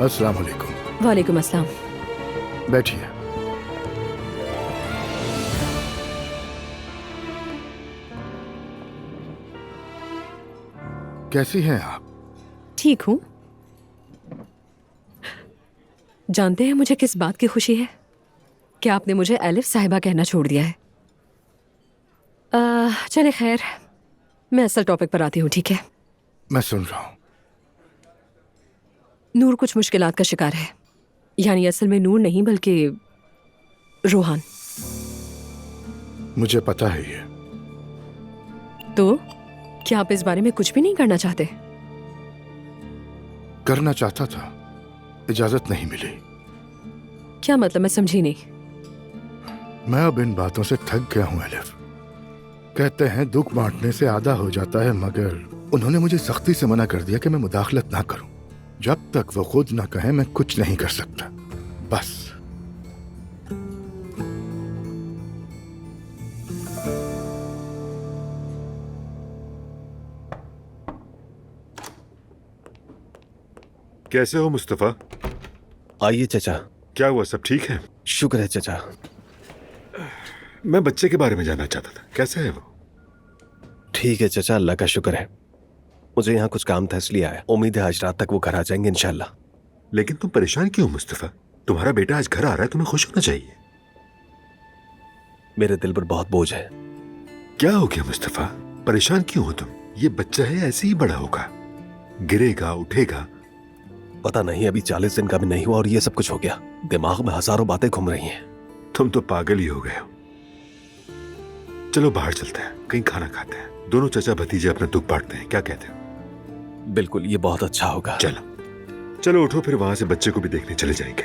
अस्सलाम वालेकुम। वालेकुम अस्सलाम। बैठिए। कैसी हैं आप? ठीक हूँ। जानते हैं मुझे किस बात की खुशी है? क्या आपने मुझे एलिफ साहिबा कहना छोड़ दिया है? चले खैर, मैं असल टॉपिक पर आती हूँ, ठीक है? मैं सुन रहा हूँ। नूर कुछ मुश्किलात का शिकार है। यानी असल में नूर नहीं बल्कि रोहान। मुझे पता है ये। तो क्या आप इस बारे में कुछ भी नहीं करना चाहते? करना चाहता था, इजाजत नहीं मिली। क्या मतलब, मैं समझी नहीं। मैं अब इन बातों से थक गया हूँ एलिफ। कहते हैं दुख बांटने से आधा हो जाता है, मगर उन्होंने मुझे सख्ती से मना कर दिया कि मैं मुदाखलत ना करूं। जब तक वो खुद ना कहे मैं कुछ नहीं कर सकता। बस। कैसे हो मुस्तफा? आइए चचा। क्या हुआ, सब ठीक है? शुक्र है चचा। मैं बच्चे के बारे में जानना चाहता था, कैसे है वो? ठीक है चचा, अल्लाह का शुक्र है। मुझे यहाँ कुछ काम था इसलिए आया। उम्मीद है आज रात तक वो घर आ जाएंगे इंशाल्लाह। लेकिन तुम परेशान क्यों मुस्तफा? तुम्हारा बेटा आज घर आ रहा है, तुम्हें खुश होना चाहिए। मेरे दिल पर बहुत बोझ है। क्या हो गया मुस्तफा? परेशान क्यों हो तुम? ये बच्चा है, ऐसे ही बड़ा होगा, गिरेगा उठेगा। पता नहीं, अभी 40 दिन का भी नहीं हुआ और ये सब कुछ हो गया। दिमाग में हजारों बातें घूम रही हैं। तुम तो पागल ही हो गए हो। चलो बाहर चलते हैं, कहीं खाना खाते हैं। दोनों चचा भतीजे अपना दुख बांटते हैं, क्या कहते हो? बिल्कुल, ये बहुत अच्छा होगा। चलो चलो उठो, फिर वहां से बच्चे को भी देखने चले जाएंगे।